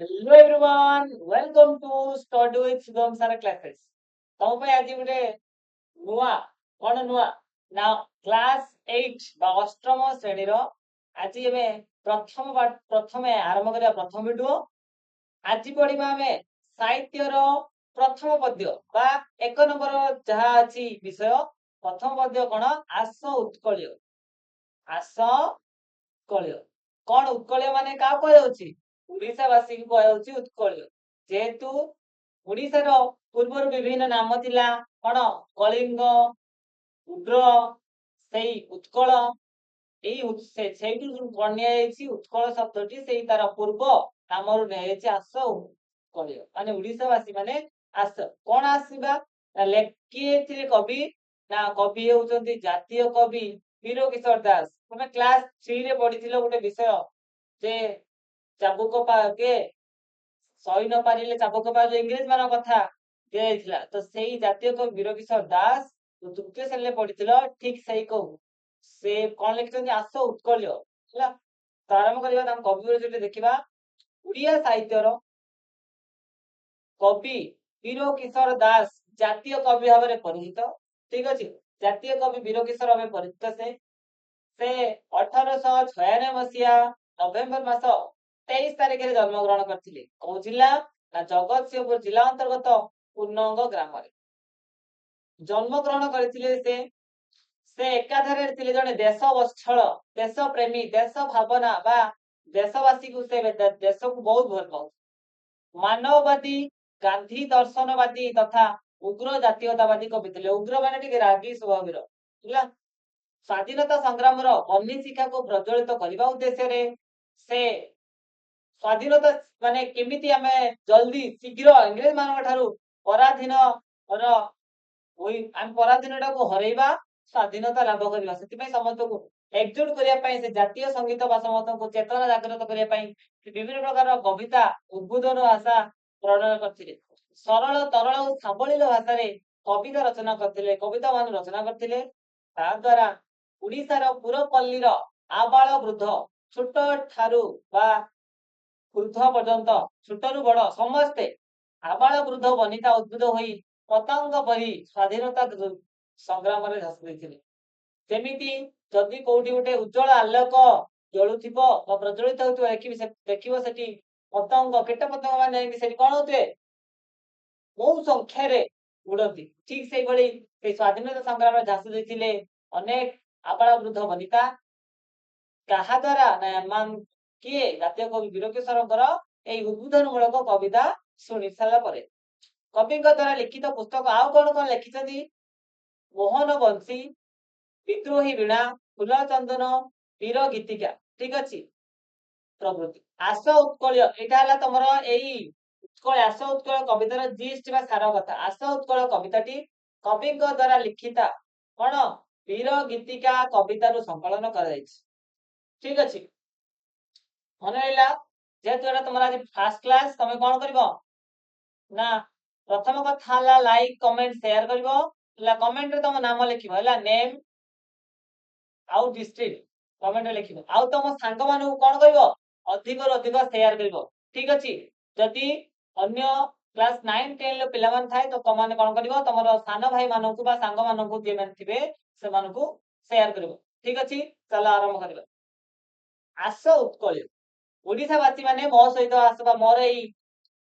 Hello everyone, welcome to Study with Shubham Sara classes. ତମ ପାଇଁ ଆଜି ଗୋଟେ ନୂଆ କଣ ନୂଆ ନା କ୍ଲାସ 8 ବା ଅଷ୍ଟମ ଶ୍ରେଣୀର ଆଜି ଆମେ ପ୍ରଥମେ ଆରମ୍ଭ କରିବା ପ୍ରଥମ ଭିଡିଓ। ଆଜି ପଢିବା ଆମେ ସାହିତ୍ୟର ପ୍ରଥମ ପଦ୍ୟ ବା 1 ନମ୍ବର ଯାହା ଅଛି ବିଷୟ। ପ୍ରଥମ ପଦ୍ୟ କଣ? ଆସ ଉତ୍କଳୀୟ। ଆସ ଉତ୍କଳୀୟ। କଣ ଉତ୍କଳୀୟ ମାନେ କାହା କୁହାଯାଉଛି? ଓଡ଼ିଶାବାସୀଙ୍କୁ କୁହାଯାଉଛି ଉତ୍କଳୀୟ। ଯେହେତୁ ଓଡ଼ିଶାର ପୂର୍ବରୁ ବିଭିନ୍ନ ନାମ ଥିଲା କଣ? କଳିଙ୍ଗ, ଉଗ୍ର, ସେଇ ଉତ୍କଳ, ସେଇଠୁ କଣ ନିଆଯାଇଛି ଉତ୍କଳ ଶବ୍ଦଟି ସେଇ ତାର ପୂର୍ବ ନାମରୁ ନିଆଯାଇଛି ଆସ ଉତ୍କଳୀୟ। ମାନେ ଓଡ଼ିଶାବାସୀ ମାନେ ଆସ କଣ ଆସିବା ନା ଲେଖିଥିଲେ କବି ନା କବି ହେଉଛନ୍ତି ଜାତୀୟ କବି ବୀର କିଶୋର ଦାସ। ତମେ କ୍ଲାସ 3 ରେ ପଢିଥିଲ ଗୋଟେ ବିଷୟ ଯେ ଚାବୁକ କିଏ ସହି ନ ପାରିଲେ ଚାବୁକ ପାଦ ଇଂରେଜ ମାନଙ୍କ କଥା ଦିଆଯାଇଥିଲା। ତ ସେଇ ଜାତୀୟ କବି ବୀର କିଶୋର ଦାସ ତୃତୀୟ ଶ୍ରେଣୀରେ ପଢିଥିଲ ଠିକ ସେଇ ସେ କଣ ଲେଖିଛନ୍ତି? ଆସ ଉତ୍କଳୀୟ ହେଲା। ତ ଆରମ୍ଭ କରିବା ତାଙ୍କ କବି ପରିଚୟ ଦେଖିବା। ଓଡ଼ିଆ ସାହିତ୍ୟର କବି ବୀର କିଶୋର ଦାସ ଜାତୀୟ କବି ଭାବରେ ପରିଚିତ। ଠିକ ଅଛି, ଜାତୀୟ କବି ବୀର କିଶୋର ଭାବେ ପରିଚିତ। ସେ 1896 ମସିହା ନଭେମ୍ବର ମାସ 23 ତାରିଖରେ ଜନ୍ମଗ୍ରହଣ କରିଥିଲେ। କୋଉ ଜିଲ୍ଲା ନା ଜଗତସିଂହପୁର ଜିଲ୍ଲା ଅନ୍ତର୍ଗତ ପୂର୍ଣ୍ଣଙ୍ଗ ଗ୍ରାମରେ ଜନ୍ମଗ୍ରହଣ କରିଥିଲେ। ସେ ଏକାଧାରରେ ଥିଲେ ଜଣେ ଦେଶ ବତ୍ସଳ, ଦେଶ ପ୍ରେମୀ, ଦେଶ ଭାବନା ବା ଦେଶବାସୀକୁ ସେ ଦେଶକୁ ବହୁତ ଭଲ ପାଉଥିଲେ। ମାନବବାଦୀ, ଗାନ୍ଧୀ ଦର୍ଶନବାଦୀ ତଥା ଉଗ୍ର ଜାତୀୟତାବାଦୀ କବି ଥିଲେ। ଉଗ୍ର ମାନେ ଟିକେ ରାଗି ସ୍ୱଭାବର ହେଲା। ସ୍ୱାଧୀନତା ସଂଗ୍ରାମର ବନ୍ଦି ଶିକ୍ଷାକୁ ପ୍ରଜ୍ୱଳିତ କରିବା ଉଦ୍ଦେଶ୍ୟରେ ସେ ସ୍ୱାଧୀନତା ମାନେ କେମିତି ଆମେ ଜଲ୍ଦି ଶୀଘ୍ର ଇଂରେଜ ମାନଙ୍କ ଠାରୁ ଆମେ ପରାଧୀନଟାକୁ ହରେଇବା, ସ୍ୱାଧୀନତା ଲାଭ କରିବା, ସେଥିପାଇଁ ସମସ୍ତଙ୍କୁ ଏକଜୁଟ କରିବା ପାଇଁ ସେ ଜାତୀୟ ସଙ୍ଗୀତ ବା ସମସ୍ତଙ୍କୁ ଚେତନା ଜାଗ୍ରତ କରିବା ପାଇଁ ବିଭିନ୍ନ ପ୍ରକାର କବିତା, ଉଦ୍ବୋଧନ ଭାଷା ପ୍ରଣୟନ କରିଥିଲେ। ସରଳ, ତରଳ ଓ ସାବଳୀଳ ଭାଷାରେ କବିତା ରଚନା କରିଥିଲେ, କବିତା ମାନ ରଚନା କରିଥିଲେ। ତା ଦ୍ୱାରା ଓଡ଼ିଶାର ପୁରପଲ୍ଲୀର ଆବାଳ ବୃଦ୍ଧ, ଛୋଟ ଠାରୁ ବା ବୃଦ୍ଧ ପର୍ଯ୍ୟନ୍ତ, ଛୋଟରୁ ବଡ ସମସ୍ତେ ଆବାଳ ବୃଦ୍ଧ ବନିତା ଉଦ୍ବୁଦ୍ଧ ହୋଇ ପତଙ୍ଗ ପରି ସ୍ୱାଧୀନତା ସଂଗ୍ରାମରେ ଝାସ ଦେଇଥିଲେ। ଯେମିତି ଯଦି କୋଉଠି ଗୋଟେ ଉଜ୍ଜଳ ଆଲୋକ ଜଳୁଥିବ ବା ପ୍ରଜ୍ୱଳିତ ହେଉଥିବ, ଦେଖିବ ସେଠି ପତଙ୍ଗ, କୀଟ ପତଙ୍ଗ ମାନେ ଯାଇକି ସେଠି କଣ ହଉଥିବେ? ବହୁ ସଂଖ୍ୟାରେ ଉଡନ୍ତି। ଠିକ ସେଇଭଳି ସେଇ ସ୍ୱାଧୀନତା ସଂଗ୍ରାମରେ ଝାସ ଦେଇଥିଲେ ଅନେକ ଆବାଳ ବୃଦ୍ଧ ବନିତା। କାହା ଦ୍ୱାରା ନା କିଏ? ଜାତୀୟ କବି ବୀର କିଶୋରଙ୍କର ଏଇ ଉଦ୍ବୋଧନ ମୂଳକ କବିତା ଶୁଣି ସାରିଲା ପରେ କବିଙ୍କ ଦ୍ୱାରା ଲିଖିତ ପୁସ୍ତକ ଆଉ କଣ କଣ ଲେଖିଛନ୍ତି? ମୋହନ ବଂଶୀ, ବିଦ୍ରୋହୀ ବୀଣା, ଫୁଲ ଚନ୍ଦନ, ବୀର ଗୀତିକା, ଠିକ ଅଛି, ପ୍ରଭୃତି। ଆସ ଉତ୍କଳୀୟ, ଏଇଟା ହେଲା ତମର ଏଇ ଆସ ଉତ୍କଳ କବିତାର ଜିଷ୍ଟ ବା ସାର କଥା। ଆସ ଉତ୍କଳ କବିତାଟି କବିଙ୍କ ଦ୍ୱାରା ଲିଖିତ କଣ? ବୀର ଗୀତିକା କବିତାରୁ ସଂକଳନ କରାଯାଇଛି। ଠିକ ଅଛି, ମନେ ରହିଲା। ଯେହେତୁ ଏଟା ତମର ଆଜି ଫାର୍ଷ୍ଟ କ୍ଲାସ, ତମେ କଣ କରିବ ନା ପ୍ରଥମ କଥା ହେଲା ଲାଇକ୍, କମେଣ୍ଟ, ସେୟାର କରିବ ହେଲା। କମେଣ୍ଟରେ ତମ ନାମ ଲେଖିବ ହେଲା, ନେମ୍ ଆଉ ଡିଷ୍ଟ୍ରିକ୍ଟ କମେଣ୍ଟରେ ଲେଖିବ। ଆଉ ତମ ସାଙ୍ଗମାନଙ୍କୁ କଣ କରିବ? ଅଧିକରୁ ଅଧିକ ସେୟାର କରିବ। ଠିକ ଅଛି, ଯଦି ଅନ୍ୟ କ୍ଲାସ 9, 10 ର ପିଲାମାନେ ଥାଏ ତ ତମମାନେ କଣ କରିବ? ତମର ସାନ ଭାଇ ମାନଙ୍କୁ ବା ସାଙ୍ଗ ମାନଙ୍କୁ ଯିଏ ଥିବେ ସେମାନଙ୍କୁ ସେୟାର କରିବ। ଠିକ ଅଛି, ଚାଲ ଆରମ୍ଭ କରିବା। ଆସ ଉତ୍କଳୀୟ। ଓଡ଼ିଶାବାସୀ ମାନେ ମୋ ସହିତ ଆସ ବା ମୋର ଏଇ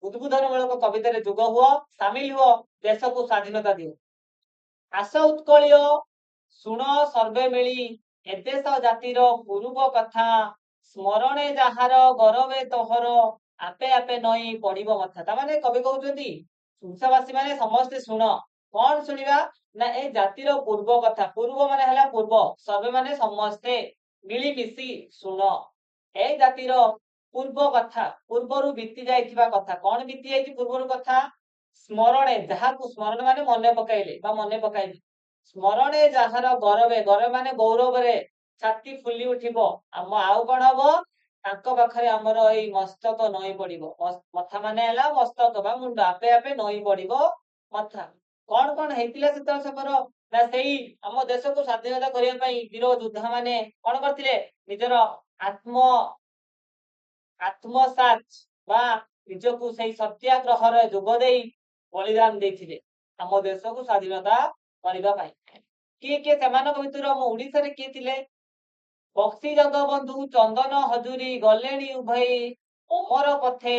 ଉଦ୍ବୋଧନ ମୂଳକ କବିତାରେ ଯୋଗ ହୁଅ, ସାମିଲ ହୁଅ, ଦେଶକୁ ସ୍ୱାଧୀନତା ଦିଅ। ଆସ ଉତ୍କଳୀୟ, ଶୁଣ ସର୍ବେ ମିଳି ଏ ଦେଶ ଜାତିର ପୂର୍ବ କଥା, ସ୍ମରଣେ ଯାହାର ଗରବେ ତୋହର, ଆପେ ଆପେ ନଈ ପଡିବ ମଥା। ତାମାନେ କବି କହୁଛନ୍ତି ଓଡ଼ିଶାବାସୀ ମାନେ ସମସ୍ତେ ଶୁଣ। କଣ ଶୁଣିବା ନା ଏ ଜାତିର ପୂର୍ବ କଥା। ପୂର୍ବ ମାନେ ହେଲା ପୂର୍ବ, ସର୍ବେ ମାନେ ସମସ୍ତେ, ମିଳିମିଶି ଶୁଣ ଏ ଜାତିର ପୂର୍ବ କଥା, ପୂର୍ବରୁ ବିତି ଯାଇଥିବା କଥା। କଣ ବିତି ଯାଇଛି ପୂର୍ବରୁ କଥା? ସ୍ମରଣେ, ଯାହାକୁ ସ୍ମରଣ ମାନେ ମନେ ପକାଇଲେ ବା ମନେ ପକାଇଲେ। ସ୍ମରଣେ ଯାହାର ଗରବେ, ଗରବ ମାନେ ଗୌରବରେ ଛାତି ଫୁଲି ଉଠିବ। ଆଉ କଣ ହବ? ତାଙ୍କ ପାଖରେ ଆମର ଏଇ ମସ୍ତକ ନଈ ପଡିବ। ମଥା ମାନେ ହେଲା ମସ୍ତକ ବା ମୁଣ୍ଡ, ଆପେ ଆପେ ନଈ ପଡିବ ମଥା। କଣ କଣ ହେଇଥିଲା ସେତେବେଳେ ସମୟର ନା ସେଇ ଆମ ଦେଶକୁ ସ୍ୱାଧୀନତା କରିବା ପାଇଁ ବୀର ଯୋଦ୍ଧା ମାନେ କଣ କରିଥିଲେ? ନିଜର ଆତ୍ମସାତ बा निजकु सेई सत्याग्रह जोग देई बलिदान देथिले आम देश को स्वाधीनता करबा पाई। किए किए सेमानक भितर मो ओडिसा रे किए थिले बक्सी जगबंधु चंदन हजूरी गलेणी उभई अमर पथे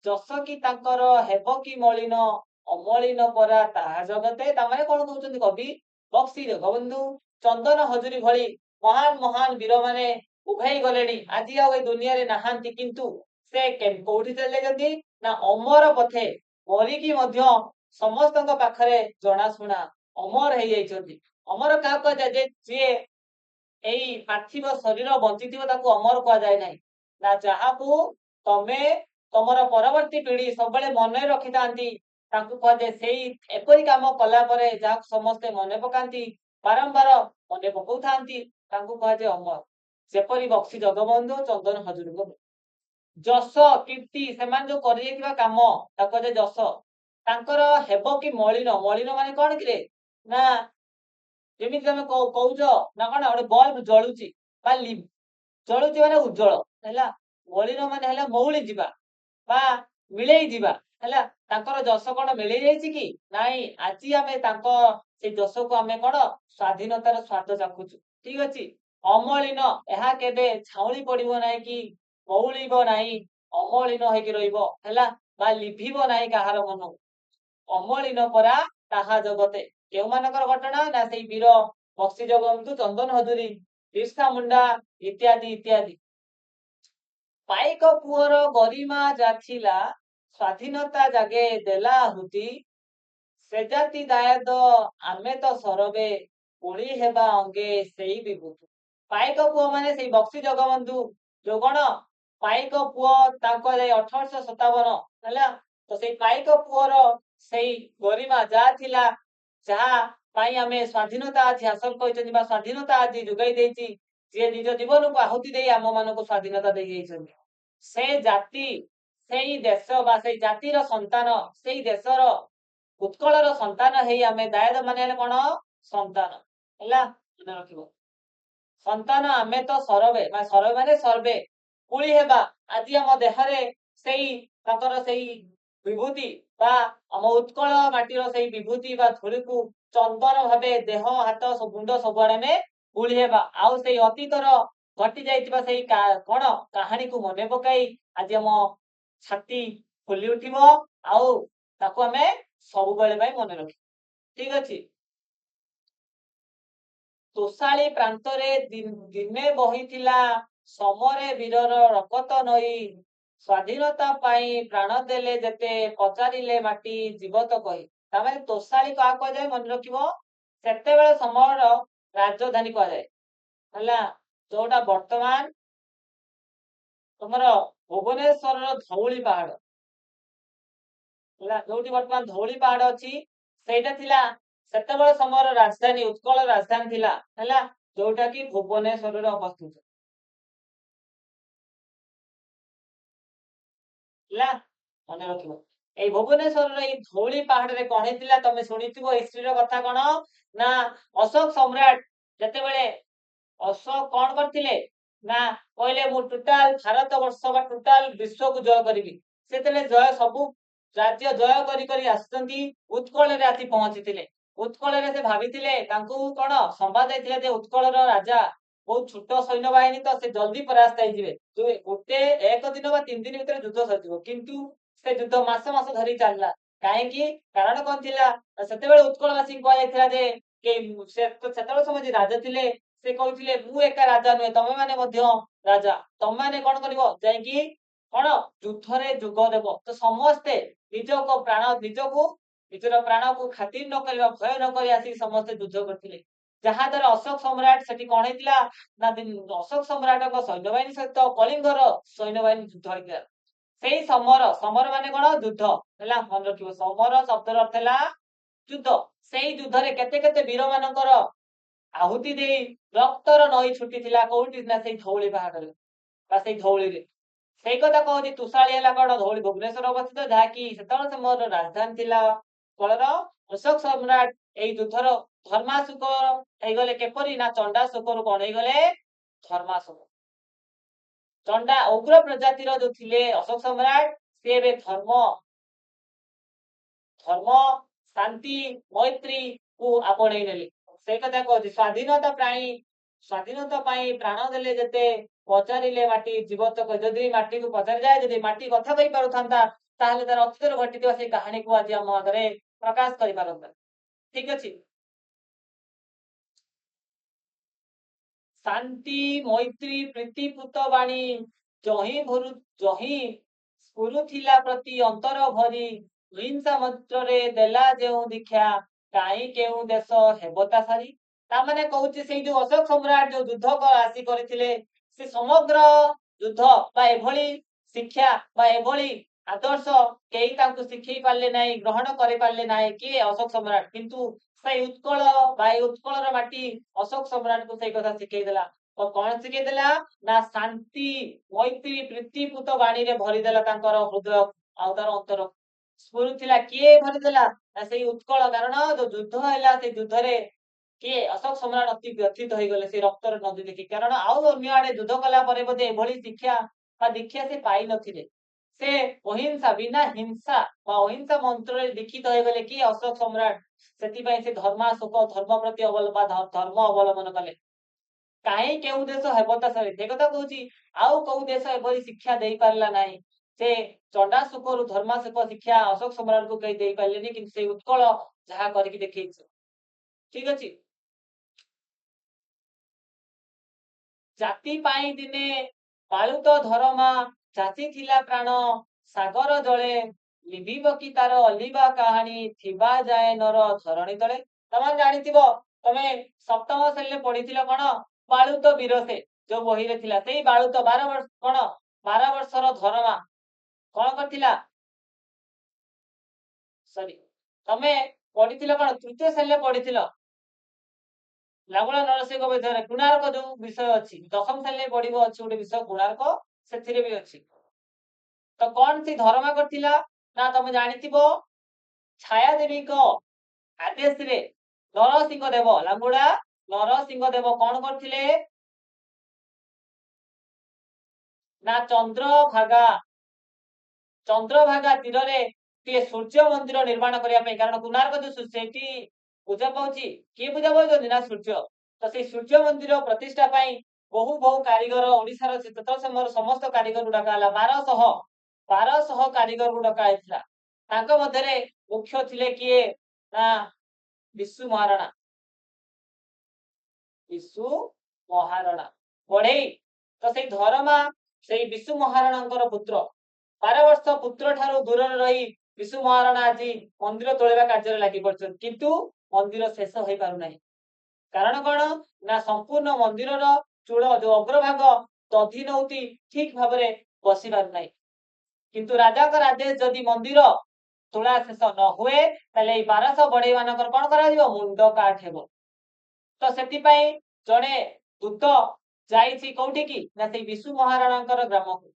जस कि तांकर हेब कि मलिन अमलिन परा ताहा जगते तामाने कोन कहउछन्ति कवि बक्सी जगबंधु चंदन हजूरी भली महान महान वीर माने उभई गलेणी आज आ दुनिया रे नाहांती किंतु से कोठी चले जदी ना अमर पथे मरिकी मध्य समस्तଙ୍କ ପାଖରେ ଜଣାଶୁଣା ଅମର ହେଇଯାଇଛନ୍ତି। ଅମର କାହା କୁହାଯାଏ ଯେ ଯିଏ ଏଇ ପାର୍ଥିବ ଶରୀର ବଞ୍ଚିଥିବ ତାକୁ ଅମର କୁହାଯାଏ ନାହିଁ ନା ଯାହାକୁ ତମେ ତମର ପରବର୍ତ୍ତୀ ପିଢି ସବୁବେଳେ ମନେ ରଖିଥାନ୍ତି ତାଙ୍କୁ କୁହାଯାଏ ସେଇ ଏପରି କାମ କଲା ପରେ ଯାହାକୁ ସମସ୍ତେ ମନେ ପକାନ୍ତି ବାରମ୍ବାର ମନେ ପକାଉଥାନ୍ତି ତାଙ୍କୁ କୁହାଯାଏ ଅମର। ଯେପରି ବକ୍ସି ଜଗବନ୍ଧୁ ଚନ୍ଦନ ହଜୁରୀଙ୍କ ଯଶ କୀର୍ତ୍ତି ସେମାନେ ଯୋଉ କରିଯାଇଥିବା କାମ ତାକୁ କୁହାଯାଏ ଯଶ। ତାଙ୍କର ହେବ କି ମଳିନ ମଳିନ ମାନେ କଣ କିରେ ନା ଯେମିତି ତମେ କହୁଛ ନା କଣ ଗୋଟେ ବଲ୍ବ ଜଳୁଛି ବା ଜଳୁଛି ମାନେ ଉଜ୍ଜଳ ହେଲା ମଳିନ ମାନେ ହେଲା ମଉଳି ଯିବା ବା ମିଳେଇ ଯିବା ହେଲା ତାଙ୍କର ଯଶ କଣ ମିଳେଇ ଯାଇଛି କି ନାଇଁ ଆଜି ଆମେ ତାଙ୍କ ସେଇ ଯଶକୁ ଆମେ କଣ ସ୍ଵାଧୀନତାର ସ୍ୱାଦ ଚାଖୁଛୁ ଠିକ ଅଛି। ଅମଳିନ ଏହା କେବେ ଛାଉଳି ପଡିବ ନାହିଁ କି ମଉଳିବ ନାହିଁ ଅମଳିନ ହେଇକି ରହିବ ହେଲା ବା ଲିଭିବ ନାହିଁ କାହାର ମନ ଅମଳିନ ପରା ତାହା ଜଗତେ କେଉଁମାନଙ୍କର ଘଟଣା ନା ସେଇ ବୀର ବକ୍ସି ଜଗବନ୍ଧୁ ଚନ୍ଦନ ହଜୁରୀ ବିର୍ସା ମୁଣ୍ଡା ଇତ୍ୟାଦି ଇତ୍ୟାଦି। ପାଇକ ପୁଅର ଗରିମା ଯାଥିଲା ସ୍ୱାଧୀନତା ଜାଗେ ଦେଲା ଆହୁତି ସେ ଜାତି ଦାୟଦ ଆମେ ତ ସରବେ ପୁଳି ହେବା ଅଙ୍ଗେ ସେଇ ବିଭୂତି। ପାଇକ ପୁଅ ମାନେ ସେଇ ବକ୍ସି ଜଗବନ୍ଧୁ ଯୋଉ କଣ ପାଇକ ପୁଅ ତାଙ୍କ ଯାଇ 1857 ହେଲା ତ ସେଇ ପାଇକ ପୁଅର ସେଇ ଗରିମା ଯାହା ଥିଲା ଯାହା ପାଇଁ ଆମେ ସ୍ୱାଧୀନତା ଆଜି ହାସଲ କରିଛନ୍ତି ବା ସ୍ୱାଧୀନତା ଆଜି ଯୋଗାଇ ଦେଇଛି ଯିଏ ନିଜ ଜୀବନକୁ ଆହୁତି ଦେଇ ଆମ ମାନଙ୍କୁ ସ୍ୱାଧୀନତା ଦେଇଯାଇଛନ୍ତି ସେ ଜାତି ସେଇ ଦେଶ ବା ସେଇ ଜାତିର ସନ୍ତାନ ସେଇ ଦେଶର ଉତ୍କଳର ସନ୍ତାନ ହେଇ ଆମେ ଦାୟଦ ମାନେ ହେଲେ କଣ ସନ୍ତାନ ହେଲା ମନେ ରଖିବ ସନ୍ତାନ ଆମେ ତ ସରବେ ମାନେ ସର୍ବେ ପୁଳି ହେବା ଆଜି ଆମ ଦେହରେ ସେଇ ତାଙ୍କର ସେଇ ବିଭୂତି ବା ଆମ ଉତ୍କଳ ମାଟିର ସେଇ ବିଭୂତି ବା ଧୂଳିକୁ ଚନ୍ଦନ ଭାବେ ଦେହ ହାତ ମୁଣ୍ଡ ସବୁଆଡେ ଆମେ ପୁଳି ହେବା ଆଉ ସେଇ ଅତୀତର ଘଟି ଯାଇଥିବା ସେଇ କଣ କାହାଣୀକୁ ମନେ ପକାଇ ଆଜି ଆମ ଛାତି ଫୁଲି ଉଠିବ ଆଉ ତାକୁ ଆମେ ସବୁବେଳେ ପାଇଁ ମନେ ରଖିବା ଠିକ ଅଛି। ତୋଷାଳୀ ପ୍ରାନ୍ତରେ ଦିନେ ବହିଥିଲା ସମରେ ବୀରର ରକତ ନଈ ସ୍ୱାଧୀନତା ପାଇଁ ପ୍ରାଣ ଦେଲେ ଯେତେ ପଚାରିଲେ ମାଟି ଜୀବତ କହି ତାମାନେ ତୋଷାଳୀ କାହା କୁହାଯାଏ ମନେ ରଖିବ ସେତେବେଳେ ସମୟର ରାଜଧାନୀ କୁହାଯାଏ ହେଲା ଯୋଉଟା ବର୍ତ୍ତମାନ ତମର ଭୁବନେଶ୍ୱରର ଧଉଳି ପାହାଡ ହେଲା ଯୋଉଠି ବର୍ତ୍ତମାନ ଧଉଳି ପାହାଡ ଅଛି ସେଇଟା ଥିଲା ସେତେବେଳେ ସମୟର ରାଜଧାନୀ ଉତ୍କଳ ରାଜଧାନୀ ଥିଲା ହେଲା ଯୋଉଟା କି ଭୁବନେଶ୍ୱରରେ ଅବସ୍ଥିତ ହେଲା ମନେ ରଖିବ। ଏଇ ଭୁବନେଶ୍ୱରର ଏଇ ଧଉଳି ପାହାଡରେ କଣ ହେଇଥିଲା ତମେ ଶୁଣିଥିବ ହିଷ୍ଟ୍ରିର କଥା କଣ ନା ଅଶୋକ ସମ୍ରାଟ ଯେତେବେଳେ ଅଶୋକ କଣ କରିଥିଲେ ନା କହିଲେ ମୁଁ ଟୋଟାଲ ଭାରତ ବର୍ଷ ବା ଟୋଟାଲ ବିଶ୍ୱକୁ ଜୟ କରିବି ସେତେବେଳେ ଜୟ ସବୁ ରାଜ୍ୟ ଜୟ କରି କରି ଆସୁଛନ୍ତି ଉତ୍କଳରେ ଆସି ପହଞ୍ଚିଥିଲେ ଉତ୍କଳରେ ସେ ଭାବିଥିଲେ ତାଙ୍କୁ କଣ ସମ୍ବାଦ ଦେଇଥିଲେ ଯେ ଉତ୍କଳର ରାଜା ବହୁତ ଛୋଟ ସୈନ୍ୟବାହିନୀ ତ ସେ ଜଲ୍ଦି ପରାସ୍ତ ହେଇଯିବେ ଗୋଟେ ଏକ ଦିନ ବା 3 ଦିନ ଭିତରେ ଯୁଦ୍ଧ ସରିଯିବ କିନ୍ତୁ ସେ ଯୁଦ୍ଧ ମାସ ମାସ ଧରି ଚାଲିଲା କାହିଁକି କାରଣ କଣ ଥିଲା ସେତେବେଳେ ଉତ୍କଳବାସୀଙ୍କୁ କୁହାଯାଇଥିଲା ଯେ ସେତେବେଳେ ସମୟ ରାଜା ଥିଲେ ସେ କହିଥିଲେ ମୁଁ ଏକା ରାଜା ନୁହେଁ ତମେ ମାନେ ମଧ୍ୟ ରାଜା ତମେ ମାନେ କଣ କରିବ ଯାଇକି କଣ ଯୁଦ୍ଧରେ ଯୋଗ ଦେବ ତ ସମସ୍ତେ ନିଜକୁ ନିଜର ପ୍ରାଣକୁ ଖାତିର ନ କରିବା ଭୟ ନ କରି ଆସିକି ସମସ୍ତେ ଯୁଦ୍ଧ କରିଥିଲେ ଯାହା ଦ୍ୱାରା ଅଶୋକ ସମ୍ରାଟ ସେଠି କଣ ହେଇଥିଲା ନା ଅଶୋକ ସମ୍ରାଟଙ୍କ ସୈନ୍ୟବାହିନୀ ସହିତ କଳିଙ୍ଗର ସୈନ୍ୟବାହିନୀ ଯୁଦ୍ଧ ହେଇଥିଲା ସେଇ ସମର ମାନେ କଣ ଯୁଦ୍ଧ ହେଲା ମନେ ରଖିବ ସମର ଶବ୍ଦର ଅର୍ଥ ହେଲା ଯୁଦ୍ଧ ସେଇ ଯୁଦ୍ଧରେ କେତେ କେତେ ବୀର ମାନଙ୍କର ଆହୁତି ଦେଇ ରକ୍ତର ନଈ ଛୁଟିଥିଲା କୋଉଠି ନା ସେଇ ଧଉଳି ପାହାଡରେ ବା ସେଇ ଧଉଳିରେ ସେଇ କଥା କହୁଛି ତୁଷାଳି ହେଲା କଣ ଧଉଳି ଭୁବନେଶ୍ୱର ଅବସ୍ଥିତ ଯାହାକି ସେତେବେଳେ ସମୟର ରାଜଧାନୀ ଥିଲା ଫଳର ଅଶୋକ ସମ୍ରାଟ ଏଇ ଯୁଦ୍ଧର ଧର୍ମାଶୋକ ହେଇଗଲେ କିପରି ନା ଚଣ୍ଡାଶୋକରୁ କଣ ହେଇଗଲେ ଧର୍ମାଶୋକ ଚଣ୍ଡା ଉଗ୍ର ପ୍ରଜାତିର ଯୋଉ ଥିଲେ ଅଶୋକ ସମ୍ରାଟ ସେ ଏବେ ଧର୍ମ ଧର୍ମ ଶାନ୍ତି ମୈତ୍ରୀ କୁ ଆପଣେଇ ନେଲେ। ସେଇ କଥା କହୁଛି ସ୍ୱାଧୀନତା ପାଇଁ ପ୍ରାଣ ଦେଲେ ଯେତେ ପଚାରିଲେ ମାଟି ଜୀବତକ ଯଦି ମାଟିକୁ ପଚାରିଯାଏ ଯଦି ମାଟି କଥା କହିପାରୁଥାନ୍ତା ତାହେଲେ ତାର ଅତୀତରେ ଘଟିଥିବା ସେଇ କାହାଣୀକୁ ଆଜି ଆମ ଆଗରେ ପ୍ରକାଶ କରିପାରନ୍ତା। ଠିକ ଅଛି। ଶାନ୍ତି ମୈତ୍ରୀ ପ୍ରୀତିପୂତ ବାଣୀ ଜହି ସ୍ଫୁରୁଥିଲା ପ୍ରତି ଅନ୍ତର ଭରି ହିଂସା ମନ୍ତ୍ରରେ ଦେଲା ଯେଉଁ ଦୀକ୍ଷା କାହିଁ କେଉଁ ଦେଶ ହେବତା ସାରି। ତାମାନେ କହୁଛି ସେଇ ଯୋଉ ଅଶୋକ ସମ୍ରାଟ ଯୋଉ ଯୁଦ୍ଧ ଆସି କରିଥିଲେ ସେ ସମଗ୍ର ଯୁଦ୍ଧ ବା ଏଭଳି ଶିକ୍ଷା ବା ଏଭଳି ଆଦର୍ଶ କେହି ତାଙ୍କୁ ଶିଖେଇ ପାରିଲେ ନାହିଁ ଗ୍ରହଣ କରିପାରିଲେ ନାହିଁ କିଏ ଅଶୋକ ସମ୍ରାଟ କିନ୍ତୁ ସେଇ ଉତ୍କଳ ବା ଏଇ ଉତ୍କଳର ମାଟି ଅଶୋକ ସମ୍ରାଟକୁ ସେଇ କଥା ଶିଖେଇଦେଲା। ତ କଣ ଶିଖେଇଦେଲା ନା ଶାନ୍ତି ମୈତ୍ରୀ ପ୍ରୀତିପୂତ ବାଣୀରେ ଭରିଦେଲା ତାଙ୍କର ହୃଦୟ ଆଉ ତାର ଅନ୍ତର ସ୍ଫୁରୁଥିଲା କିଏ ଭରିଦେଲା ନା ସେଇ ଉତ୍କଳ କାରଣ ଯୋଉ ଯୁଦ୍ଧ ହେଲା ସେଇ ଯୁଦ୍ଧରେ କିଏ ଅଶୋକ ସମ୍ରାଟ ଅତି ବ୍ୟଥିତ ହେଇଗଲେ ସେଇ ରକ୍ତର ନଦୀ ଦେଖି କାରଣ ଆଉ ଅନ୍ୟ ଆଡେ ଯୁଦ୍ଧ କଲା ପରେ ବୋଧେ ଏଭଳି ଶିକ୍ଷା ବା ଦୀକ୍ଷା ସେ ପାଇନଥିଲେ। ସେ ଅହିଂସା ବିନା ହିଂସା ବା ଅହିଂସା ମନ୍ତ୍ରରେ ଦୀକ୍ଷିତ ହେଇଗଲେ କି ଅଶୋକ ସମ୍ରାଟ ସେଥିପାଇଁ ସେ ଧର୍ମାଶୋକ ଧର୍ମ ପ୍ରତି ଧର୍ମ ଅବଲମ୍ବନ କଲେ। କାହିଁ କେଉଁ ଦେଶ ହେବତା ସରି ସେ କଥା କହୁଛି ଆଉ କୋଉ ଦେଶ ଏଭଳି ଶିକ୍ଷା ଦେଇପାରିଲା ନାହିଁ। ସେ ଚଣ୍ଡାଶୋକରୁ ଧର୍ମାଶୋକ ଶିକ୍ଷା ଅଶୋକ ସମ୍ରାଟକୁ କେହି ଦେଇପାରିଲେନି କିନ୍ତୁ ସେଇ ଉତ୍କଳ ଯାହା କରିକି ଦେଖେଇଛି। ଠିକ ଅଛି। ଜାତି ପାଇଁ ଦିନେ ପାଳୁତ ଧରମା ଚାଷିଥିଲା ପ୍ରାଣ ସାଗର ଜଳେ ଲିଭିବ କି ତାର ଅଲିଭା କାହାଣୀ ଥିବା ଯାଏ ନର ଧରଣୀ ତଳେ। ତମେ ଜାଣିଥିବ ତମେ ସପ୍ତମ ଶ୍ରେଣୀରେ ପଢିଥିଲ କଣ ବାଳୁତ ବୀର ସେ ଯୋଉ ବହିରେ ଥିଲା ସେଇ ବାଳୁତ 12 ବର୍ଷ କଣ 12 ବର୍ଷର ଧରମା କଣ କରିଥିଲା ସରି ତମେ ପଢିଥିଲ କଣ ତୃତୀୟ ଶ୍ରେଣୀରେ ପଢିଥିଲ ଲାଙ୍ଗୁଳା ନରସିଂହ ବିଷୟରେ କୋଣାର୍କ ଯୋଉ ବିଷୟ ଅଛି ଦଶମ ଶ୍ରେଣୀରେ ପଢିବ ଅଛି ଗୋଟେ ବିଷୟ କୋଣାର୍କ ସେଥିରେ ବି ଅଛି। ତ କଣ ସେ ଧର୍ମା କରିଥିଲା ନା ତମେ ଜାଣିଥିବ ଛାୟା ଦେବୀଙ୍କ ଆଦେଶରେ ନରସିଂହ ଦେବ ଲାଙ୍ଗୁଳା ନରସିଂହ ଦେବ କଣ କରିଥିଲେ ନା ଚନ୍ଦ୍ରଭାଗା ତୀରରେ ଟିକେ ସୂର୍ଯ୍ୟ ମନ୍ଦିର ନିର୍ମାଣ କରିବା ପାଇଁ କାରଣ କୋଣାର୍କ ଯୋଉ ସେଇଠି ପୂଜା ପାଉଛି କିଏ ପୂଜା ପାଉଛନ୍ତି ନା ସୂର୍ଯ୍ୟ। ତ ସେଇ ସୂର୍ଯ୍ୟ ମନ୍ଦିର ପ୍ରତିଷ୍ଠା ପାଇଁ ବହୁ କାରିଗର ଓଡିଶାର ସେତେବେଳେ ସମୟର ସମସ୍ତ କାରିଗରକୁ ଡକା ହେଲା 1200 କାରିଗରକୁ ଡକା ହେଇଥିଲା। ତାଙ୍କ ମଧ୍ୟରେ ମୁଖ୍ୟ ଥିଲେ କିଏ ନା ବିଶୁ ମହାରଣା ବଢେଇ। ତ ସେଇ ଧରମା ସେଇ ବିଶୁ ମହାରଣାଙ୍କର ପୁତ୍ର 12 ବର୍ଷ ପୁତ୍ର ଠାରୁ ଦୂରରେ ରହି ବିଶୁ ମହାରଣା ଆଜି ମନ୍ଦିର ତୋଳିବା କାର୍ଯ୍ୟରେ ଲାଗି ପଡିଛନ୍ତି କିନ୍ତୁ ମନ୍ଦିର ଶେଷ ହେଇପାରୁନାହିଁ। କାରଣ କଣ ନା ସମ୍ପୂର୍ଣ୍ଣ ମନ୍ଦିରର ଚୂଳ ଯୋଉ ଅଗ୍ରଭାଗ ଦଧି ନଉତି ଠିକ ଭାବରେ ବସି ପାରୁନାହିଁ। କିନ୍ତୁ ରାଜାଙ୍କର ଆଦେଶ ଯଦି ମନ୍ଦିର ତୁଳା ଶେଷ ନ ହୁଏ ତାହେଲେ ଏଇ 1200 ବଢେଇ ମାନଙ୍କର କଣ କରାଯିବ ମୁଣ୍ଡ କାଟ ହେବ। ତ ସେଥିପାଇଁ ଜଣେ ଦୂତ ଯାଇଛି କୋଉଠିକି ନା ସେଇ ବିଶୁ ମହାରଣାଙ୍କର ଗ୍ରାମକୁ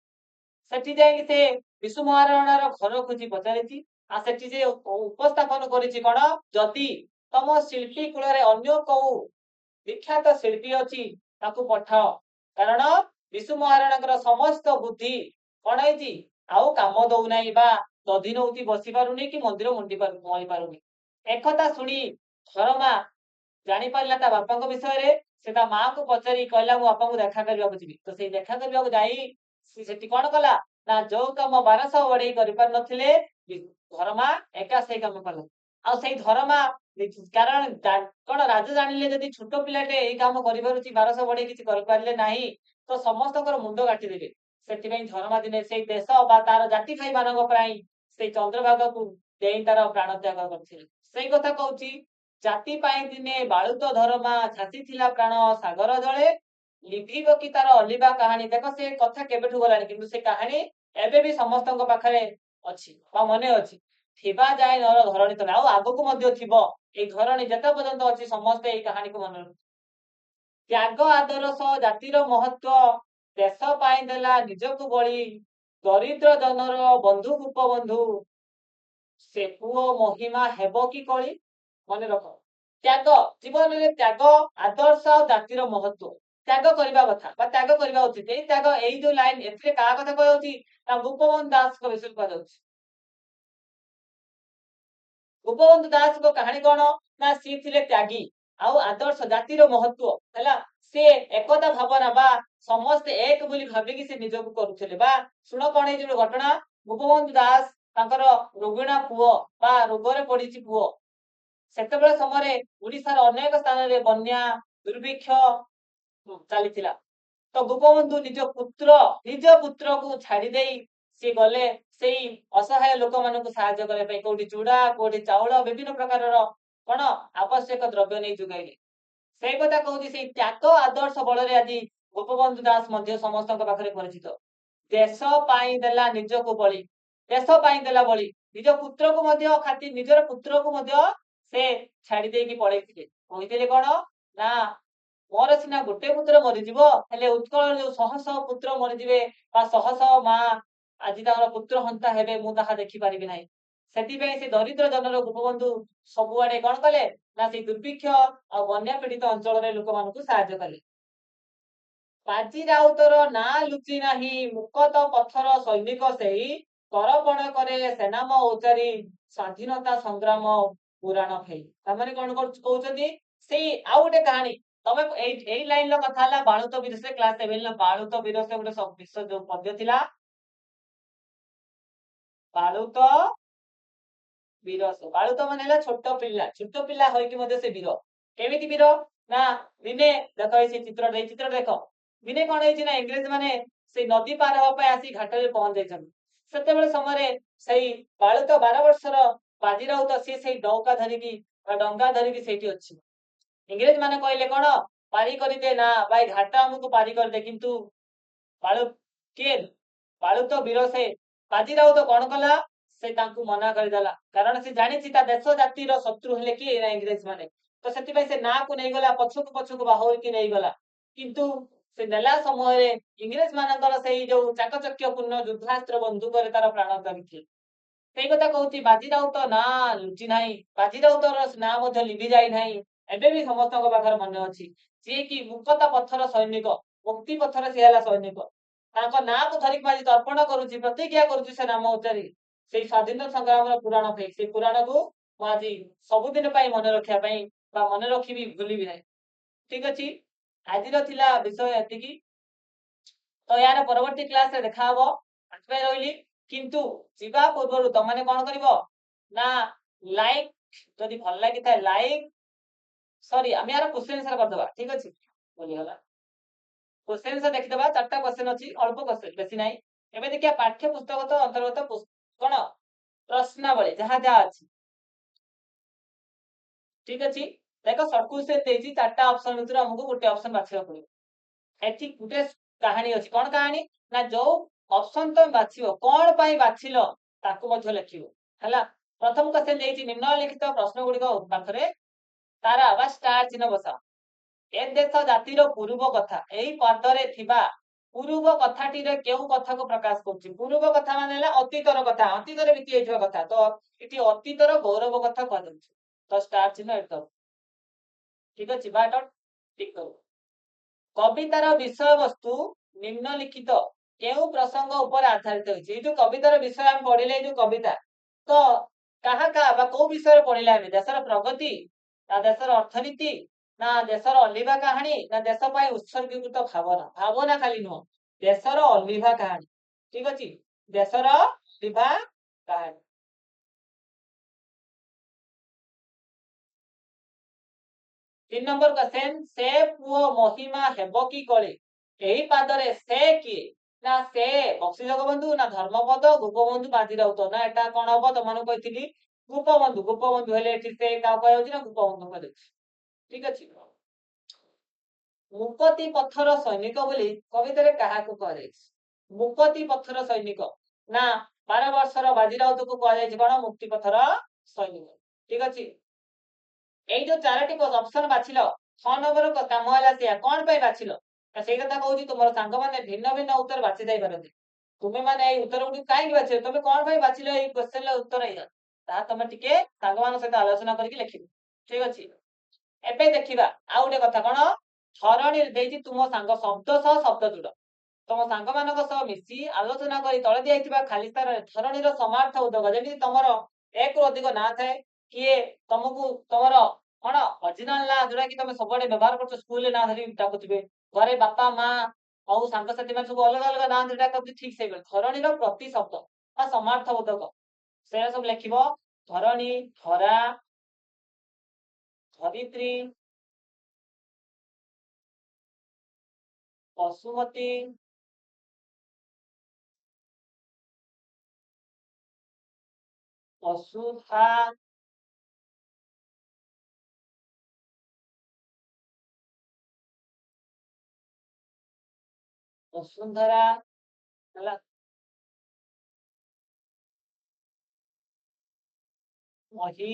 ସେଠି ଯାଇକି ସେ ବିଶୁ ମହାରଣାର ଘର ଖୋଜି ପଚାରିଛି ଆଉ ସେଠି ଯେ ଉପସ୍ଥାପନ କରିଛି କଣ ଯଦି ତମ ଶିଳ୍ପୀ କୂଳରେ ଅନ୍ୟ କୋଉ ବିଖ୍ୟାତ ଶିଳ୍ପୀ ଅଛି ତାକୁ ପଠାଅ କାରଣ ବିଶୁ ମହାରଣାଙ୍କର ସମସ୍ତ ବୁଦ୍ଧି କଣ ହେଇଛି ଆଉ କାମ ଦଉନାହିଁ ବା ଦଧି ନଉତି ବସି ପାରୁନି କି ମନ୍ଦିର ମଳି ପାରୁନି। ଏକଥା ଶୁଣି ଧରମା ଜାଣିପାରିଲା ତା ବାପାଙ୍କ ବିଷୟରେ ସେ ତା ମାଆକୁ ପଚାରି କହିଲା ମୁଁ ବାପାଙ୍କୁ ଦେଖା କରିବାକୁ ଯିବି। ତ ସେଇ ଦେଖା କରିବାକୁ ଯାଇ ସେଠି କଣ କଲା ନା ଯୋଉ କାମ 1200 ବଢେଇ କରିପାରିନଥିଲେ ଧରମା ଏକା ସେଇ କାମ କଲା। ଆଉ ସେଇ ଧରମା କାରଣ କଣ ରାଜା ଜାଣିଲେ ଯଦି ଛୋଟ ପିଲାଟେ ଏଇ କାମ କରିପାରୁଛି 1200 ବଢେଇ କିଛି କରିପାରିଲେ ନାହିଁ ତ ସମସ୍ତଙ୍କର ମୁଣ୍ଡ କାଟିଦେବେ। ସେଥିପାଇଁ ଧରମା ଦିନେ ସେଇ ଦେଶ ବା ତାର ଜାତି ଭାଇ ମାନଙ୍କ ପାଇଁ ସେଇ ଚନ୍ଦ୍ରଭାଗକୁ ଦେଇ ତାର ପ୍ରାଣ ତ୍ୟାଗ କରିଥିଲେ। ସେଇ କଥା କହୁଛି ଜାତି ପାଇଁ ଦିନେ ବାଳୁତ ଧରମା ଛାସିଥିଲା ପ୍ରାଣ ସାଗର ଜଳେ ଲିଭିବ କି ତାର ଅଲିଭା କାହାଣୀ। ଦେଖ ସେ କଥା କେବେଠୁ ଗଲାଣି କିନ୍ତୁ ସେ କାହାଣୀ ଏବେ ବି ସମସ୍ତଙ୍କ ପାଖରେ ଅଛି ବା ମନେ ଅଛି ଥିବା ଯାଏ ନର ଧରଣୀ ତଳେ ଆଉ ଆଗକୁ ମଧ୍ୟ ଥିବ ଏଇ ଧରଣୀ ଯେତେ ପର୍ଯ୍ୟନ୍ତ ଅଛି ସମସ୍ତେ ଏଇ କାହାଣୀକୁ ମନେ ରଖୁ। ତ୍ୟାଗ ଆଦର୍ଶ ଜାତିର ମହତ୍ଵ ଦେଶ ପାଇଁ ଦେଲା ନିଜକୁ ବଳି ଦରିଦ୍ର ଜନର ବନ୍ଧୁ ଗୋପବନ୍ଧୁ ସେ ପୁଅ ମହିମା ହେବ କି କଳି। ମନେ ରଖ ତ୍ୟାଗ ଜୀବନରେ ତ୍ୟାଗ ଆଦର୍ଶ ଆଉ ଜାତିର ମହତ୍ଵ ତ୍ୟାଗ କରିବା କଥା ବା ତ୍ୟାଗ କରିବା ଉଚିତ। ଏଇ ତ୍ୟାଗ ଏଇ ଯୋଉ ଲାଇନ ଏଥିରେ କାହା କଥା କୁହାଯାଉଛି ନା ଗୋପବନ୍ଧୁ ଦାସଙ୍କ ବିଷୟରେ କୁହାଯାଉଛି। ଗୋପବନ୍ଧୁ ଦାସଙ୍କ କାହାଣୀ କଣ ନା ସିଏ ଥିଲେ ତ୍ୟାଗୀ ଆଉ ଆଦର୍ଶ ଜାତିର ମହତ୍ଵ ହେଲା। ସେ ଏକତା ଭାବନା ବା ସମସ୍ତେ ଏକ ବୋଲି ଭାବିକି ସେ ନିଜକୁ କରୁଥିଲେ। ବା ଶୁଣ କଣ ଏଇ ଯୋଉ ଘଟଣା, ଗୋପବନ୍ଧୁ ଦାସ ତାଙ୍କର ରୋଗିଣା ପୁଅ ବା ରୋଗରେ ପଡିଛି ପୁଅ। ସେତେବେଳେ ସମୟରେ ଓଡିଶାର ଅନେକ ସ୍ଥାନରେ ବନ୍ୟା ଦୁର୍ଭିକ୍ଷ ଚାଲିଥିଲା। ତ ଗୋପବନ୍ଧୁ ନିଜ ପୁତ୍ରକୁ ଛାଡି ଦେଇ ସିଏ ଗଲେ ସେଇ ଅସହାୟ ଲୋକମାନଙ୍କୁ ସାହାଯ୍ୟ କରିବା ପାଇଁ। କୋଉଠି ଚୁଡା, କୋଉଠି ଚାଉଳ, ବିଭିନ୍ନ ପ୍ରକାରର କଣ ଆବଶ୍ୟକ ଦ୍ରବ୍ୟ ନେଇ ଯୋଗାଇଲେ। ସେଇ କଥା କହୁଛି, ସେଇ ତ୍ୟାଗ ଆଦର୍ଶ ବଳରେ ଆଜି ଗୋପବନ୍ଧୁ ଦାସ ମଧ୍ୟ ସମସ୍ତଙ୍କ ପାଖରେ ପରିଚିତ। ଦେଶ ପାଇଁ ଦେଲା ନିଜକୁ ବଳି, ଦେଶ ପାଇଁ ଦେଲା ବଳି, ନିଜ ପୁତ୍ରକୁ ମଧ୍ୟ ନିଜର ପୁତ୍ରକୁ ମଧ୍ୟ ସେ ଛାଡି ଦେଇକି ପଳେଇଥିଲେ। କହିଥିଲେ କଣ ନା ମୋର ସିନା ଗୋଟେ ପୁତ୍ର ମରିଯିବ, ହେଲେ ଉତ୍କଳର ଯୋଉ ଶହ ଶହ ପୁତ୍ର ମରିଯିବେ ବା ଶହ ଶହ ମା ଆଜି ତାଙ୍କର ପୁତ୍ର ହନ୍ତା ହେବେ, ମୁଁ ତାହା ଦେଖିପାରିବି ନାହିଁ। ସେଥିପାଇଁ ସେ ଦରିଦ୍ର ଜନର ଗୋପବନ୍ଧୁ ସବୁଆଡେ କଣ କଲେ ନା ସେଇ ଦୁର୍ଭିକ୍ଷ ଆଉ ବନ୍ୟା ପୀଡିତ ଅଞ୍ଚଳରେ ଲୋକମାନଙ୍କୁ ସାହାଯ୍ୟ କଲେ। ବାଜି ରାଉତର ନାଁ ଲୁଚି ନାହିଁ, ମୁକତ ପଥର ସୈନିକ ସେଇ, ତରପଣ କରେ ସେନାମ ଉଚାରି, ସ୍ୱାଧୀନତା ସଂଗ୍ରାମ ପୁରାଣ ଫେଇ। ତାମାନେ କଣ କହୁଛନ୍ତି, ସେଇ ଆଉ ଗୋଟେ କାହାଣୀ। ତମେ ଏଇ ଲାଇନ ର କଥା ହେଲା ବାଳୁତ ବିରସେ, କ୍ଲାସ 7 ର ବାଳୁତ ବିରସେ ଗୋଟେ ବିଶ୍ଵ ଯୋଉ ପଦ୍ୟ ଥିଲା, ବାଳୁତ ବିରସ। ବାଳୁତ ମାନେ ହେଲା ଛୋଟ ପିଲା, ଛୋଟ ପିଲା ହୋଇକି ମଧ୍ୟ ସେ ବୀର। କେମିତି ବୀର ନା ଦିନେ ଦେଖ ଏଇ ଚିତ୍ର ଦେଖ। ଦିନେ କଣ ହେଇଛି ନା ଇଂରେଜ ମାନେ ସେଇ ନଦୀ ପାର ହେବା ପାଇଁ ଆସି ଘାଟରେ ପହଞ୍ଚିଛନ୍ତି। ସେତେବେଳେ ସମୟରେ ସେଇ ବାଳୁତ 12 ବର୍ଷର ବାଜି ରାଉତ ସିଏ ସେଇ ଡଙ୍ଗା ଧରିକି ସେଇଠି ଅଛି। ଇଂରେଜ ମାନେ କହିଲେ କଣ ପାରି କରିଦେ, ନା ଭାଇ ଘାଟ ଆମକୁ ପାରି କରିଦେ। କିନ୍ତୁ କିଏ ବାଳୁତ ବୀର ସେ ବାଜି ରାଉତ କଣ କଲା, ସେ ତାଙ୍କୁ ମନା କରିଦେଲା। କାରଣ ସେ ଜାଣିଛି ତା ଦେଶ ଜାତିର ଶତ୍ରୁ ହେଲେ କିଏ ନା ଇଂରେଜ ମାନେ। ତ ସେଥିପାଇଁ ସେ ନାଁକୁ ନେଇଗଲା, ପଛକୁ ବାହୁରିକି ନେଇଗଲା। କିନ୍ତୁ ସେ ନେଲା ସମୟରେ ଇଂରେଜ ମାନଙ୍କର ସେଇ ଯୋଉ ଚାକଚକ୍ୟପୂର୍ଣ୍ଣ ଯୁଦ୍ଧାସ୍ତ୍ର ବନ୍ଧୁକରେ ତାର ପ୍ରାଣ ଚାଲିଥିଲା। ସେଇ କଥା କହୁଛି, ବାଜି ରାଉତ ନାଁ ଲୁଚି ନାହିଁ, ବାଜି ରାଉତର ନାଁ ମଧ୍ୟ ଲିଭି ଯାଇନାହିଁ। ଏବେ ବି ସମସ୍ତଙ୍କ ପାଖରେ ମନେ ଅଛି। ଯିଏ କି ମୁକତା ପଥର ସୈନିକ, ମୁକ୍ତି ପଥର ସିଏ ହେଲା ସୈନିକ। ତାଙ୍କ ନାଁକୁ ଧରିକି ଆଜି ତର୍ପଣ କରୁଛି, ପ୍ରତିକ୍ରିୟା କରୁଛି ସେ ନାମ ଉଚ୍ଚାରି। ସେଇ ସ୍ୱାଧୀନତା ସଂଗ୍ରାମର ପୁରାଣ ଫେଇ, ସେଇ ପୁରାଣକୁ ମୁଁ ଆଜି ସବୁଦିନ ପାଇଁ ମନେ ରଖିବା ପାଇଁ ବା ମନେ ରଖିବି, ଭୁଲିବି ନାହିଁ। ଠିକ ଅଛି, ଆଜିର ଥିଲା ବିଷୟ ଏତିକି। ତ ୟାର ପରବର୍ତ୍ତୀ କ୍ଲାସରେ ଦେଖା ହବ। ସେଥିପାଇଁ ରହିଲି। କିନ୍ତୁ ଯିବା ପୂର୍ବରୁ ତମାନେ କଣ କରିବ ନା ଲାଇକ୍, ଯଦି ଭଲ ଲାଗିଥାଏ ଲାଇକ୍, ସରି ଆମେ ୟାର କ୍ୱେଶ୍ଚନ ଆନ୍ସର କରିଦବା। ଠିକ ଅଛି, ଭୁଲିଗଲା। क्वेश्चन से देखिदबा, 4टा क्वेश्चन अछि, अल्प क्वेश्चन बेसी नाही। एबे देखिया पाठ्य पुस्तक तो अंतर्गत कोन प्रश्नावली जहा जहा अछि। ठीक अछि, देखो शॉर्ट क्वेश्चन देछि, 4टा ऑप्शन भितर हमको गोटे ऑप्शन बाछिया पड़िबो। एथि गुटे कहानी अछि, कोन कहानी ना जो ऑप्शन तो बाछियो कोन पई बाछिलो ताको मध्य लिखिबो हला। प्रथम क्वेश्चन देछि, निम्नलिखित प्रश्न गुडी को पाखरे तारा बा स्टार चिन्ह बसा। ए देश जातिर पूर्व कथा, एई पदरे थिबा पूर्व कथाटीरे केउ कथा को प्रकाश करछि। पूर्व कथा माने ହେଲା ଅତୀତର କଥା, ଅତୀତରେ ବିତି ଯାଇଥିବା କଥା। ତ ଏଠି ଅତୀତର ଗୌରବ କଥା କହିଦଉଛି। ତ ଷ୍ଟାର ଚିହ୍ନ ଏଠି ଦବ। ଠିକ ଅଛି, ବା ଡଟ ଠିକ କରୁ। କବିତାର ବିଷୟ ବस्तु ନିମ୍ନଲିଖିତ କେଉଁ ପ୍ରସଙ୍ଗ ଉପରେ ଆଧାରିତ ହୋଇଛି। ଏଇ ଯୋଉ କବିତାର ବିଷୟ ଆମେ ପଢିଲେ, ଏଇ ଯୋଉ କବିତା ତ କାହା ବା କୋଉ ବିଷୟରେ ପଢିଲେ ଆମେ, ଦେଶର ପ୍ରଗତି ନା ଦେଶର ଅର୍ଥନୀତି ନା ଦେଶର ଅଲିଭା କାହାଣୀ ନା ଦେଶ ପାଇଁ ଉତ୍ସର୍ଗୀକୃତ ଭାବନା। ଭାବନା ଖାଲି ନୁହଁ, ଦେଶର ଅଲିଭା କାହାଣୀ। ଠିକ ଅଛି, ଦେଶର ଅଲିଭା କାହାଣୀ। 3 नंबर क्वेश्चन, से पुओ महिमा हेब की कळे। एही पादरे से किए ना से बक्सी जगबंधु ना धर्मपद गोपबंधु बाजी राउत ना एटा कोन हबो तमनु कहितली गोपबंधु हेले एठी से का कहै होची ना गोपबंधु कहै छै। ठीक अछि, मुकती पत्थर सैनिक बोली कवितारे काहाको कह जायछि। मुकती पत्थर सैनिक ना 12 वर्षर बाजी राउत को कह जायछि कोन मुक्ति पत्थर सैनिक। ठीक अछि, এই जो चारोटी ऑप्शन बाछिलो 6 नंबर को काम होला सिया कोन पे बाछिलो सेई कथा कहूची। तुमर सांग माने भिन्न भिन्न उत्तर बाछि जाई पारନ୍ତି। तुमे माने एई उत्तर गुडी काई बाछिलो, तुमे कोन पे बाछिलो एई क्वेश्चन ला उत्तर एया ता तुमे टिके सांग मान सहित आलोचना करके लिखिबो। ठीक अछि, एबे देखिबा आ उडे कथा कोन ଧରଣୀ ଦେଇଛି ତୁମ ସାଙ୍ଗ ଶବ୍ଦ ସହ ଶବ୍ଦ ଯୋଡ଼। ତମ ସାଙ୍ଗମାନଙ୍କ ସହ ମିଶି ଆଲୋଚନା କରି ତଳେ ଦିଆଯାଇଥିବା ଖାଲି ସ୍ଥାନରେ ଧରଣୀର ସମାର୍ଥ ଉଦ୍ଯୋଗ, ଯେମିତି ତମର ଏକରୁ ଅଧିକ ନାଁ ଥାଏ, କିଏ ତମକୁ ତମର କଣ ଅରିଜିନାଲ ନାଁ ଯୋଉଟା କି ତମେ ସବୁଆଡେ ବ୍ୟବହାର କରୁଛ, ସ୍କୁଲରେ ନାଁ ଧରି ଡାକୁଥିବେ, ଘରେ ବାପା ମା ଆଉ ସାଙ୍ଗସାଥି ମାନେ ସବୁ ଅଲଗା ଅଲଗା ନାଁ ଧରି ଡାକନ୍ତି, ଠିକ ସେଇଭଳି ଧରଣୀର ପ୍ରତି ଶବ୍ଦ ବା ସମାର୍ଥ ଉଦ୍ଯୋଗ ସେଇଟା ସବୁ ଲେଖିବ। ଧରଣୀ, ଧରା, ଧରିତ୍ରୀ, ବସୁମତୀ, ବସୁଧା, ବସୁନ୍ଧରା ହେଲା, ମହି,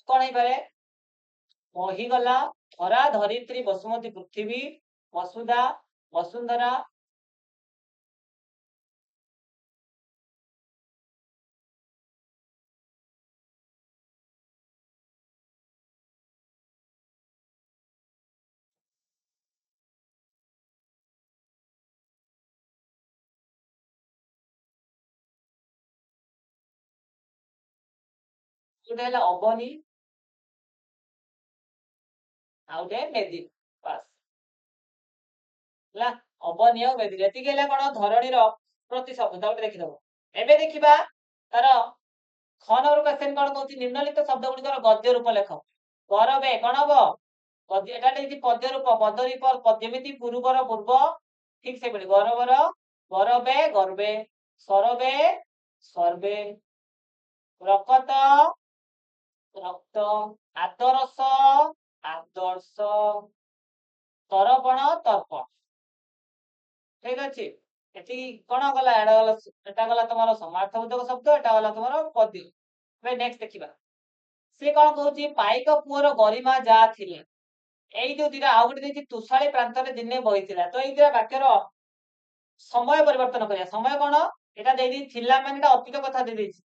କଣ ହେଇପାରେ? ମହି ଗଲା, ଧରା, ଧରିତ୍ରୀ, ବସୁମତୀ, ପୃଥିବୀ, ବସୁଧା, ବସୁନ୍ଧରା, ଗୋଟେ ହେଲା ଅବନୀ, ଆଉ ଗୋଟେ ମେଦି, ବାସ୍ ହେଲା। ଅବନୀ ଆଉ ମେଦି, ଏତିକି ହେଲା କଣ ଧରଣୀର ପ୍ରତି ଶବ୍ଦ। ତାକୁ ଦେଖିଦବ। ଏବେ ଦେଖିବା ତାର ख नंबर क्वेश्चन कौन कहूँ निम्नलिखित शब्द गुड़िकर गद्य रूप लेख। गरबे कौन हम गद्य एटा पद्य रूप पदरी पर पद्यमिति पूर्वर पूर्व ठीक से गरबर गरबे गर्बे सरबे सर्बे रकत रक्त आदर्श आदर्श तर्पण तर्पण ठीक अच्छे। एटी कौन गला एटा गला तुम समार्थबोधक शब्द, एटा गला तुम पद्य। नेक्स्ट देखिबा से कौन कहूँ पाइक पुअर गरिमा जा थिले एई जो दिरा आउ गोटे देछि तुषाली प्रांतरे दिने बहिथिला। तो एई दिरा वाक्यर समय परिवर्तन करिया। समय कौन एटा देइ दी थिला माने एटा अतीत कथा देइ देछि।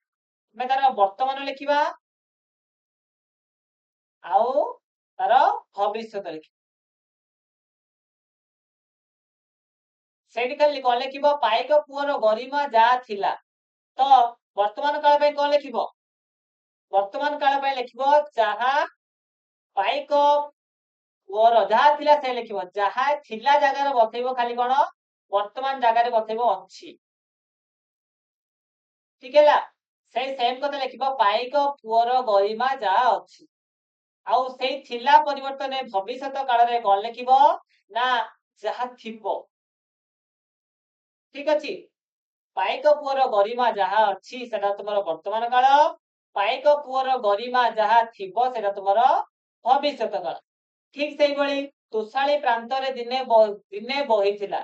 मैं तार वर्तमान लिखिबा आउ तार भविष्यत लिखिबा। सेठी खाली कौन लिखिबो पाइक पुअर गरिमा जा थिला। तो वर्तमान काल पे कौन लिखिबो वर्तमान काल पे लिखिबो जहा पाइक पुअर जहा थिला से लिखिबो जहा थिला जगह रे बसैबो खाली कौन वर्तमान जगह रे बसैबो अछि। ठीक है से सेम कथा लिखिबो पाइक पुअर गरिमा जा अछि। आउ सेई थिला परिवर्तन भविष्यत काल रे कौन लिखिबो ना जहा थिबो। ठीक अछि पाइक पुअर गरिमा जहा अछि सेटा तुमरो वर्तमान काल, पाइक पुअर गरिमा जहा थिबो सेटा तुमरो भविष्यत काल। ठीक सेही भली तोषाली प्रांतरे दिने बहिथिला।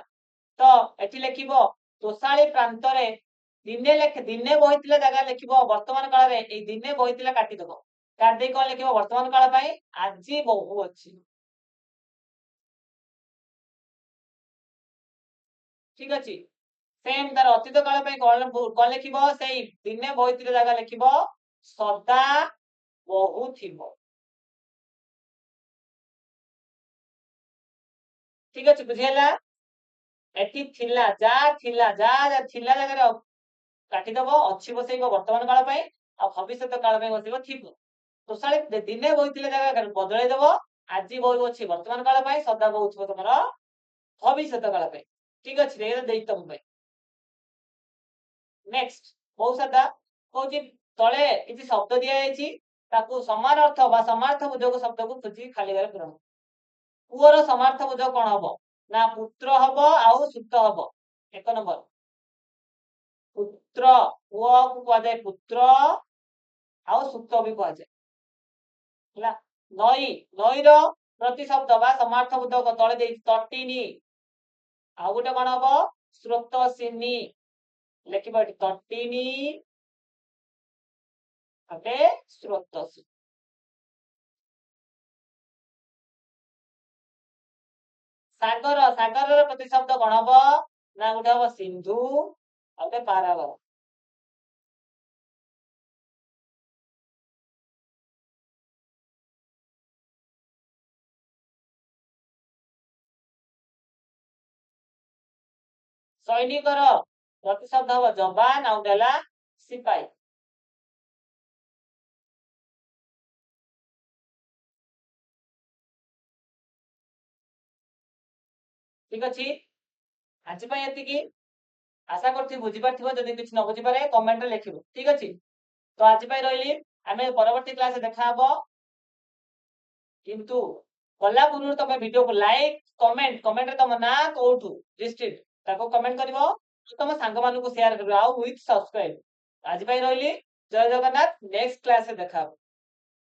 तो एठी लिखिबो तोषाली प्रांतरे दिने बहिथिला जगह लिखिबो वर्तमान काल रे ए दिने बहिथिला काटी दबो काट दे कोन लिखिबो वर्तमान काल पई आजी बहु अछि। ठीक अछि सेम तार अतीत काल पई कोन लिखिबो सेही दिने बहिथिला जगह लिखिबो सदा बहु थिबो। ठीक अछि बुझियला एठी थिला जा थिला जगह रे काटी दबो अछि बसैबो वर्तमान काल पई आ भविष्यत काल पई बसैबो थिबो। तोषाली दिने बहिथिला जगह बदलै दबो आजी बहु अछि वर्तमान काल पई सदा बहु थिबो तमरो भविष्यत काल पई। ठीक अछि रे देई तम पई। नेक्स्ट बहुत सादा कहूँ तले किसी शब्द दिया जाइछि ताकू समान अर्थ बा समार्थ बोधक शब्द को खोजी खाली घरे पूरण। पुअर समार्थ बोधक कोन हबो ना पुत्र हबो आउ सुत हबो। एक नंबर पुत्र पुआ को कह जाए पुत्र आउ सुत भी कह जाए ହେଲା। नई नई रो प्रतिशब्द बा समार्थ बोधक तले देई तटिनी आउ गोटे कोन हबो स्रोतसिनी लिखिबो तटिनी अटे स्रोतसी। सागर सागर प्रतिशब्द कोन हबो ना गोटे हबो सिंधु ଆଉ ଗୋଟେ ପାରାବାର। ସୈନିକର ପ୍ରତିଶବ୍ଦ ହବ ଯବାନ, ଆଉ ହେଲା ସିପାହୀ। ଠିକ ଅଛି, ଆଜି ପାଇଁ ଏତିକି। ଆଶା କରୁଛି ବୁଝିପାରିଥିବ। ଯଦି କିଛି ନ ବୁଝିପାରେ କମେଣ୍ଟରେ ଲେଖିବ। ଠିକ ଅଛି, ତ ଆଜି ପାଇଁ ରହିଲି। ଆମେ ପରବର୍ତ୍ତୀ କ୍ଲାସରେ ଦେଖା ହବ। କିନ୍ତୁ ଗଲା ପୂର୍ବରୁ ତମେ ଭିଡିଓକୁ ଲାଇକ୍, କମେଣ୍ଟରେ ତମ ନାଁ, କୋଉଠୁ ଡିଷ୍ଟ୍ରିକ୍ଟ ତାକୁ କମେଣ୍ଟ କରିବ। ତମ ସାଙ୍ଗମାନଙ୍କୁ ସେୟାର କରିବ, ଆଉ ୱିଥ୍ ସବସ୍କ୍ରାଇବ। ଆଜି ପାଇଁ ରହିଲି। ଜୟ ଜଗନ୍ନାଥ। ନେକ୍ସଟ କ୍ଲାସରେ ଦେଖା ହବ।